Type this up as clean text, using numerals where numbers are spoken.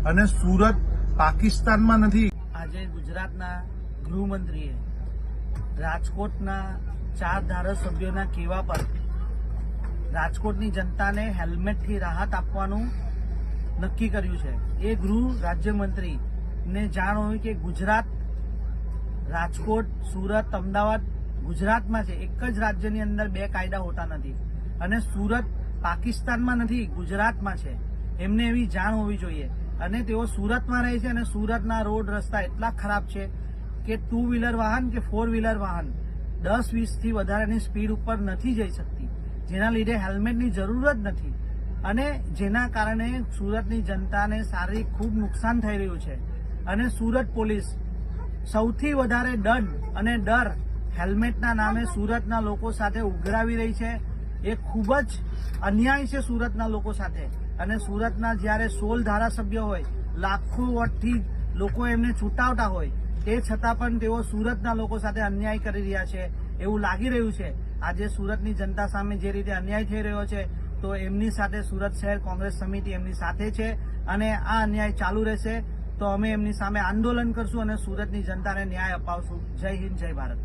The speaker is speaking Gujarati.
અને સુરત પાકિસ્તાનમાં નથી। આજે ગુજરાતના ગૃહમંત્રીએ રાજકોટના 4 ધારાસભ્યોના કહેવા પર રાજકોટની જનતાને હેલ્મેટથી રાહત આપવાનું નક્કી કર્યું છે। એ ગૃહ રાજ્યમંત્રીને જાણ હોય કે ગુજરાત, રાજકોટ, સુરત, અમદાવાદ ગુજરાતમાં છે। એક જ રાજ્યની અંદર 2 કાયદા હોતા નથી અને સુરત પાકિસ્તાનમાં નથી, ગુજરાતમાં છે। એમને એવી જાણ હોવી જોઈએ। અને તેઓ સુરતમાં રહે છે અને સુરતના રોડ રસ્તા એટલા ખરાબ છે કે 2 વ્હીલર વાહન કે 4 વ્હીલર વાહન 10-20 થી વધારેની સ્પીડ ઉપર નથી જઈ શકતી, જેના લીધે હેલ્મેટની જરૂર જ નથી અને જેના કારણે સુરતની જનતાને શારીરિક ખૂબ નુકસાન થઈ રહ્યું છે। અને સુરત પોલીસ સૌથી વધારે દંડ અને ડર હેલ્મેટના નામે સુરતના લોકો સાથે ઉઘરાવી રહી છે। એ ખૂબ જ અન્યાય છે સુરતના લોકો સાથે। અને સુરતના જ્યારે 16 ધારાસભ્ય હોય, લાખો વોટથી લોકો એમને ચૂંટાવતા હોય, તે છતાં પણ તેઓ સુરતના લોકો સાથે અન્યાય કરી રહ્યા છે એવું લાગી રહ્યું છે। આજે સુરતની જનતા સામે જે રીતે અન્યાય થઈ રહ્યો છે, તો એમની સાથે સુરત શહેર કોંગ્રેસ સમિતિ એમની સાથે છે અને આ અન્યાય ચાલુ રહેશે તો અમે એમની સામે આંદોલન કરશું અને સુરતની જનતાને ન્યાય અપાવશું। જય હિન્દ, જય ભારત।